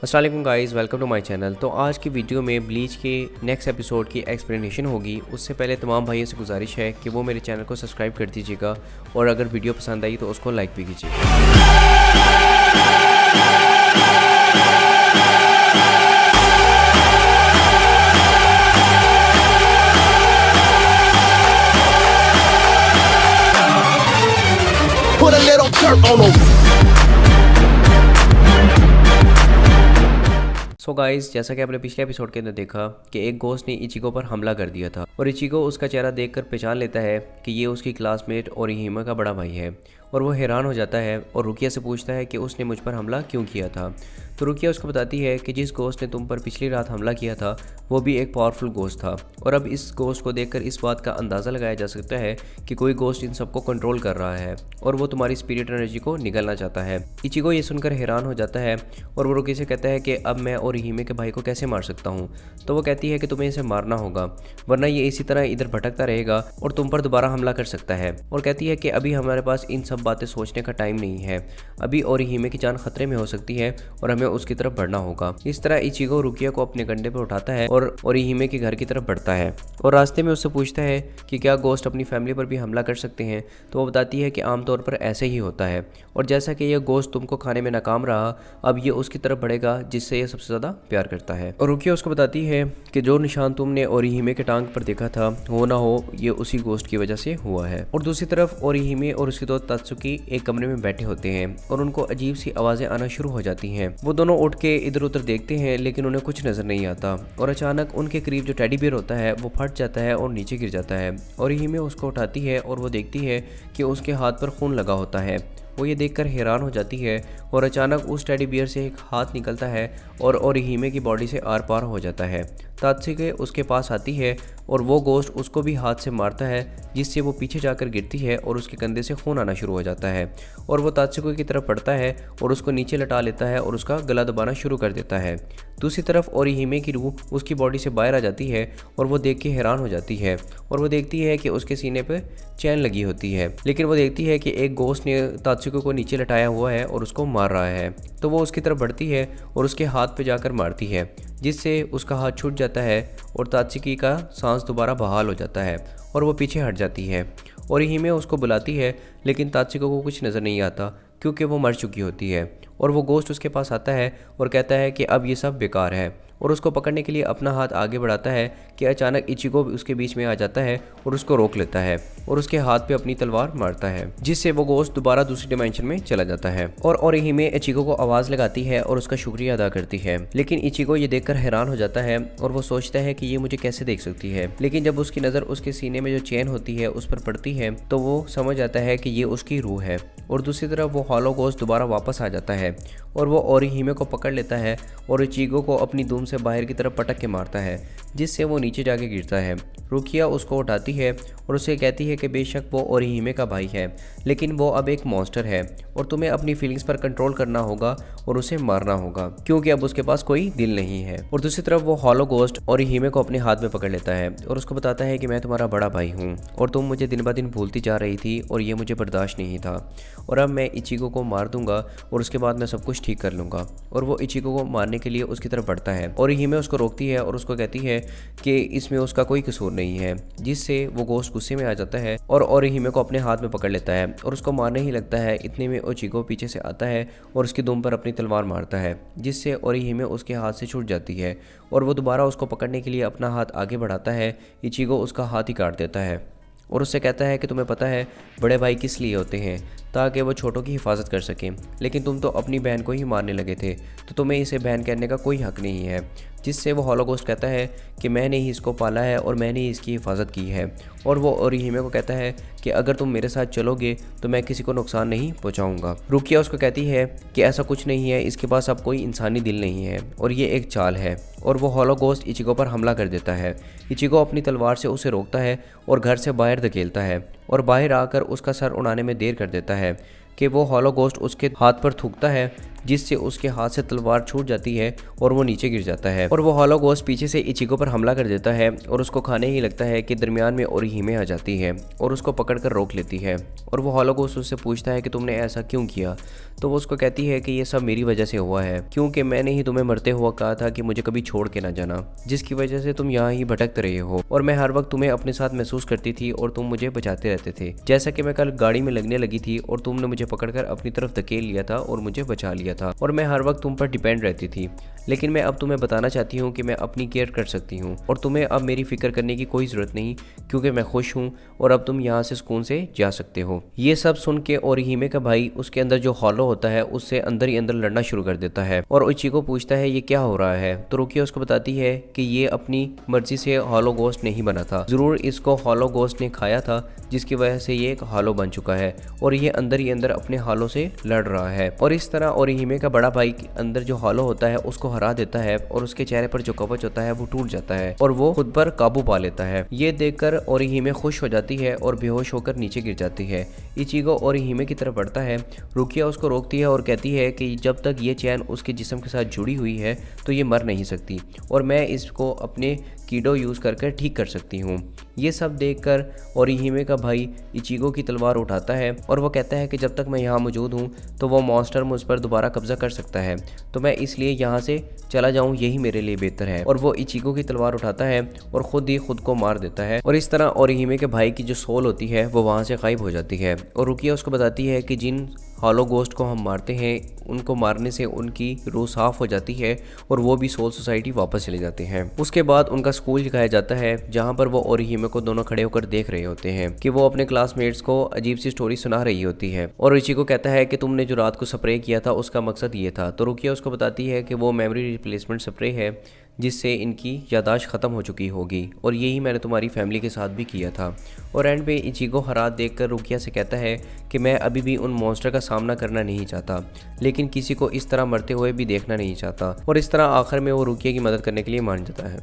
अस्सलाम वालेकुम guys, welcome to my channel. तो आज की वीडियो में ब्लीच के नेक्स्ट एपिसोड की एक्सप्लेनेशन होगी। उससे पहले तमाम भाइयों से गुजारिश है कि वो मेरे चैनल को सब्सक्राइब कर दीजिएगा और अगर वीडियो पसंद आई तो उसको लाइक भी कीजिएगा। Put a little dirt on them. So guys, जैसा कि आपने पिछले एपिसोड के अंदर देखा कि एक गोस्ट ने इचिको पर हमला कर दिया था और इचिको उसका चेहरा देखकर पहचान लेता है कि ये उसकी क्लासमेट ओरिहिमे का बड़ा भाई है और वो हैरान हो जाता है और रुकिया से पूछता है कि उसने मुझ पर हमला क्यों किया था। तो रुकिया उसको बताती है कि जिस गोस्ट ने तुम पर पिछली रात हमला किया था वो भी एक पावरफुल गोस्ट था और अब इस गोस्ट को देखकर इस बात का अंदाज़ा लगाया जा सकता है कि कोई गोस्ट इन सबको कंट्रोल कर रहा है और वो तुम्हारी स्पिरिट एनर्जी को निगलना चाहता है। इचिको ये सुनकर हैरान हो जाता है और वो रुकी से कहता है कि अब मैं ओरिहिमे के भाई को कैसे मार सकता हूँ। तो वो कहती है कि तुम्हें इसे मारना होगा वरना ये इसी तरह इधर भटकता रहेगा और तुम पर दोबारा हमला कर सकता है। और कहती है कि अभी हमारे पास इन सब बातें सोचने का टाइम नहीं है, अभी ओरिहिमे की जान खतरे में हो सकती है और हमें उसकी तरफ बढ़ना होगा। इस तरह इचिको रुकिया को अपने कंधे पर उठाता है और ओरिहिमे के घर की तरफ बढ़ता है और रास्ते में उससे पूछता है कि क्या गोस्ट अपनी फैमिली पर भी हमला कर सकते हैं। तो वो बताती है कि आमतौर पर ऐसे ही होता है और जैसा कि यह गोस्ट तुमको खाने में नाकाम रहा, अब ये उसकी तरफ बढ़ेगा जिससे ये सबसे ज़्यादा प्यार करता है। और रुकिया उसको बताती है कि जो निशान तुमने ओरिहिमे के टांग पर देखा था हो ना हो ये उसी गोस्ट की वजह से हुआ है। और दूसरी तरफ ओरिहिमे और उसके दोस्त तात्सुकी एक कमरे में बैठे होते हैं और उनको अजीब सी आवाज़ें आना शुरू हो जाती हैं। वो दोनों उठ के इधर उधर देखते हैं लेकिन उन्हें कुछ नजर नहीं आता और अचानक उनके करीब जो टेडी बियर होता है वो फट जाता है और नीचे गिर जाता है। ओरिहिमे उसको उठाती है और वो देखती है कि उसके हाथ पर खून लगा होता है। वो ये देखकर हैरान हो जाती है और अचानक उस टेडी बियर से एक हाथ निकलता है और ओरिहिमे की बॉडी से आर पार हो जाता है। तात्सुकी उसके पास आती है और वो गोस्ट उसको भी हाथ से मारता है जिससे वो पीछे जाकर गिरती है और उसके कंधे से खून आना शुरू हो जाता है और वो तात्सुकी की तरफ बढ़ता है और उसको नीचे लटा लेता है और उसका गला दबाना शुरू कर देता है। दूसरी तरफ ओरिहिमे की रूह उसकी बॉडी से बाहर आ जाती है और वो देख के हैरान हो जाती है और वो देखती है कि उसके सीने पे चैन लगी होती है, लेकिन वो देखती है कि एक गोस्ट ने तात्सुकी को नीचे लटाया हुआ है और उसको मार रहा है। तो वो उसकी तरफ बढ़ती है और उसके हाथ पे जाकर मारती है जिससे उसका हाथ छूट जाता है और तात्सुकी का सांस दोबारा बहाल हो जाता है और वो पीछे हट जाती है। ओरिहिमे उसको बुलाती है लेकिन तात्सुकी को कुछ नज़र नहीं आता क्योंकि वो मर चुकी होती है और वो गोस्ट उसके पास आता है और कहता है कि अब ये सब बेकार है और उसको पकड़ने के लिए अपना हाथ आगे बढ़ाता है कि अचानक इचिको उसके बीच में आ जाता है और उसको रोक लेता है और उसके हाथ पे अपनी तलवार मारता है जिससे वो गोस्ट दोबारा दूसरी डिमेंशन में चला जाता है। और ओरिहिमे इचिको को आवाज़ लगाती है और उसका शुक्रिया अदा करती है, लेकिन इचिको ये देखकर हैरान हो जाता है और वो सोचता है कि ये मुझे कैसे देख सकती है। लेकिन जब उसकी नज़र उसके सीने में जो चेन होती है उस पर पड़ती है तो वो समझ आता है कि ये उसकी रूह है। और दूसरी तरफ वो हॉलो गोस्ट दोबारा वापस आ जाता है और वो ओरिहिमे को पकड़ लेता है और इचिको को अपनी धूम से बाहर की तरफ पटक के मारता है जिससे वो नीचे जाके गिरता है। रुकिया उसको उठाती है और उसे कहती है कि बेशक वो ओरिहिमे का भाई है लेकिन वो अब एक मॉन्स्टर है और तुम्हें अपनी फीलिंग्स पर कंट्रोल करना होगा और उसे मारना होगा क्योंकि अब उसके पास कोई दिल नहीं है। और दूसरी तरफ वो हॉलो गोस्ट ओरिहिमे को अपने हाथ में पकड़ लेता है और उसको बताता है कि मैं तुम्हारा बड़ा भाई हूँ और तुम मुझे दिन ब दिन भूलती जा रही थी और ये मुझे बर्दाश्त नहीं था और अब मैं इचिको को मार दूंगा और उसके बाद मैं सब कुछ ठीक कर लूँगा। और वो इचिको को मारने के लिए उसकी तरफ बढ़ता है। ओरिहिमे उसको रोकती है और उसको कहती है कि इसमें उसका कोई कसूर नहीं है, जिससे वो गोस्ट गुस्से में आ जाता है और ओरिहिमे को अपने हाथ में पकड़ लेता है और उसको मारने ही लगता है। इतने में इचिको पीछे से आता है और उसकी दुम पर अपनी तलवार मारता है जिससे ओरिहिमे उसके हाथ से छूट जाती है और वो दोबारा उसको पकड़ने के लिए अपना हाथ आगे बढ़ाता है। इचिको उसका हाथ ही काट देता है और उससे कहता है कि तुम्हें पता है बड़े भाई किस लिए होते हैं, ताकि वो छोटों की हिफाजत कर सकें, लेकिन तुम तो अपनी बहन को ही मारने लगे थे तो तुम्हें इसे बहन कहने का कोई हक नहीं है। जिससे वो हॉलोगोस्ट कहता है कि मैंने ही इसको पाला है और मैंने ही इसकी हिफाजत की है। और वो ओरिहिमे को कहता है कि अगर तुम मेरे साथ चलोगे तो मैं किसी को नुकसान नहीं पहुंचाऊंगा। रुकिया उसको कहती है कि ऐसा कुछ नहीं है, इसके पास अब कोई इंसानी दिल नहीं है और ये एक चाल है। और वो हॉलोगोस्ट इचिको पर हमला कर देता है। इचिको अपनी तलवार से उसे रोकता है और घर से बाहर धकेलता है और बाहर आकर उसका सर उड़ाने में देर कर देता है कि वो हॉलो गोस्ट उसके हाथ पर थूकता है जिससे उसके हाथ से तलवार छूट जाती है और वो नीचे गिर जाता है और वो हॉलो गोस्ट पीछे से इचिगो पर हमला कर देता है और उसको खाने ही लगता है कि दरमियान में ओरिहिमे आ जाती है और उसको पकड़कर रोक लेती है और वो हॉलो गोस्ट उससे पूछता है कि तुमने ऐसा क्यों किया। तो वो उसको कहती है कि ये सब मेरी वजह से हुआ है, क्योंकि मैंने ही तुम्हें मरते हुआ कहा था कि मुझे कभी छोड़ के ना जाना, जिसकी वजह से तुम यहाँ ही भटकते रहे हो और मैं हर वक्त तुम्हें अपने साथ महसूस करती थी और तुम मुझे बचाते रहते थे। जैसा कि मैं कल गाड़ी में लगने लगी थी और तुमने मुझे पकड़कर अपनी तरफ धकेल लिया था और मुझे बचा लिया था और मैं हर वक्त तुम पर डिपेंड रहती थी, लेकिन मैं अब तुम्हें बताना चाहती हूँ कि मैं अपनी केयर कर सकती हूँ और तुम्हें अब मेरी फिक्र करने की कोई ज़रूरत नहीं, क्योंकि मैं खुश हूँ और अब तुम यहाँ से सुकून से जा सकते हो। ये सब सुन के ओरिहिमे का भाई उसके अंदर जो हॉलो होता है उससे अंदर ही अंदर लड़ना शुरू कर देता है और इचिगो पूछता है ये क्या हो रहा है। तो रुकिया उसको बताती है कि ये अपनी मर्जी से हॉलो गोस्ट नहीं बना था, जरूर इसको हॉलो गोस्ट ने खाया था जिसकी वजह से ये एक हॉलो बन चुका है और ये अंदर ही अंदर अपने हॉलो से लड़ रहा है। और इस तरह ओरिहिमे का बड़ा भाई अंदर जो हॉलो होता है उसको हरा देता है और उसके चेहरे पर जो कवच होता है वो टूट जाता है और वो खुद पर काबू पा लेता है। ये देखकर ओरिहिमे खुश हो जाती है और बेहोश होकर नीचे गिर जाती है। इचिगो ओरिहिमे की तरफ बढ़ता है, रुकिया उसको रोकती है और कहती है कि जब तक ये चैन उसके जिस्म के साथ जुड़ी हुई है तो ये मर नहीं सकती और मैं इसको अपने कीडो यूज़ करके ठीक कर सकती हूँ। ये सब देखकर ओरिहिमे का भाई इचिगो की तलवार उठाता है और वो कहता है कि जब तक मैं यहाँ मौजूद हूँ तो वो मॉन्स्टर मुझ पर दोबारा कब्जा कर सकता है, तो मैं इसलिए यहाँ से चला जाऊँ, यही मेरे लिए बेहतर है। और वो इचिगो की तलवार उठाता है और खुद ही खुद को मार देता है और इस तरह ओरिहिमे के भाई की जो सोल होती है वो वहाँ से गायब हो जाती है। और रुकिया उसको बताती है कि जिन हॉलो गोस्ट को हम मारते हैं उनको मारने से उनकी रूह साफ हो जाती है और वो भी सोल सोसाइटी वापस चले जाते हैं। उसके बाद उनका स्कूल दिखाया जाता है जहाँ पर वो ओरिहिमे को दोनों खड़े होकर देख रहे होते हैं कि वो अपने क्लासमेट्स को अजीब सी स्टोरी सुना रही होती है और इचिगो कहता है कि तुमने जो रात को स्प्रे किया था उसका मकसद ये था। तो रुकिया उसको बताती है कि वो मेमोरी रिप्लेसमेंट स्प्रे है जिससे इनकी यादाश्त ख़त्म हो चुकी होगी और यही मैंने तुम्हारी फैमिली के साथ भी किया था। और एंड पे इचिगो हालात देखकर रुकिया से कहता है कि मैं अभी भी उन मॉन्स्टर का सामना करना नहीं चाहता, लेकिन किसी को इस तरह मरते हुए भी देखना नहीं चाहता। और इस तरह आखिर में वो रुकिया की मदद करने के लिए मान जाता है।